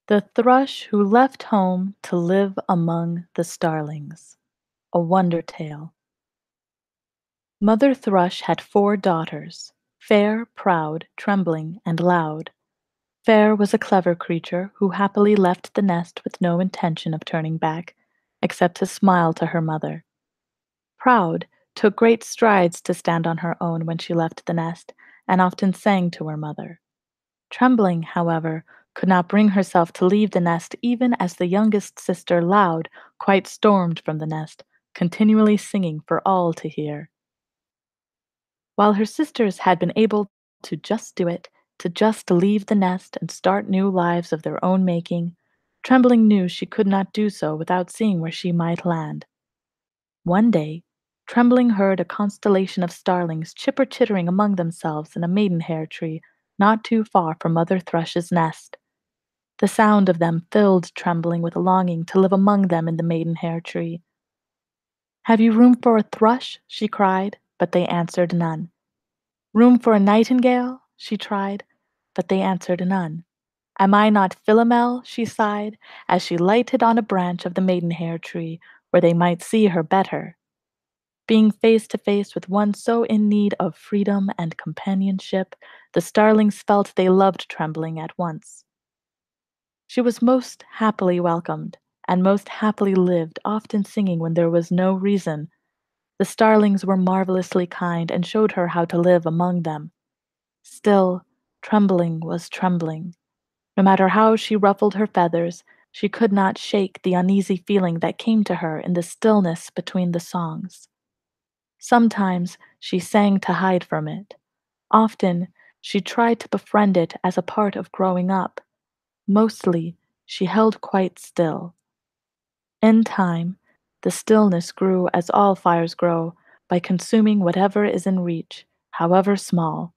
The Thrush Who Left Home to Live Among the Starlings. A Wonder Tale. Mother Thrush had 4 daughters, Fair, Proud, Trembling, and Loud. Fair was a clever creature who happily left the nest with no intention of turning back, except to smile to her mother. Proud took great strides to stand on her own when she left the nest, and often sang to her mother. Trembling, however, could not bring herself to leave the nest even as the youngest sister Loud quite stormed from the nest, continually singing for all to hear. While her sisters had been able to just do it, to just leave the nest and start new lives of their own making, Trembling knew she could not do so without seeing where she might land. One day, Trembling heard a constellation of starlings chipper-chittering among themselves in a maidenhair tree not too far from Mother Thrush's nest. The sound of them filled Trembling with a longing to live among them in the maidenhair tree. "Have you room for a thrush?" she cried, but they answered none. "Room for a nightingale?" she tried, but they answered none. "Am I not Philomel?" she sighed, as she lighted on a branch of the maidenhair tree, where they might see her better. Being face to face with one so in need of freedom and companionship, the starlings felt they loved Trembling at once. She was most happily welcomed, and most happily lived, often singing when there was no reason. The starlings were marvelously kind and showed her how to live among them. Still, Trembling was trembling. No matter how she ruffled her feathers, she could not shake the uneasy feeling that came to her in the stillness between the songs. Sometimes she sang to hide from it. Often she tried to befriend it as a part of growing up. Mostly she held quite still. In time, the stillness grew as all fires grow, by consuming whatever is in reach, however small.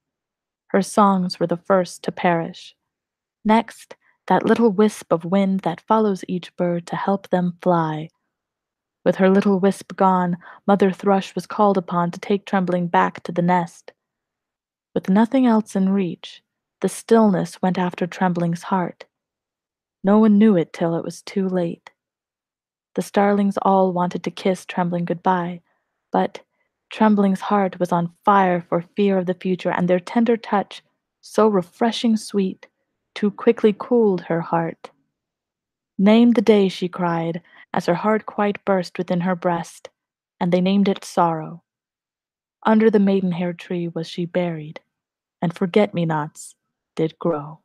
Her songs were the first to perish. Next, that little wisp of wind that follows each bird to help them fly. With her little wisp gone, Mother Thrush was called upon to take Trembling back to the nest. With nothing else in reach, the stillness went after Trembling's heart. No one knew it till it was too late. The starlings all wanted to kiss Trembling goodbye, but Trembling's heart was on fire for fear of the future, and their tender touch, so refreshing sweet, too quickly cooled her heart. "Name the day," she cried, as her heart quite burst within her breast, and they named it Sorrow. Under the maidenhair tree was she buried, and forget-me-nots did grow.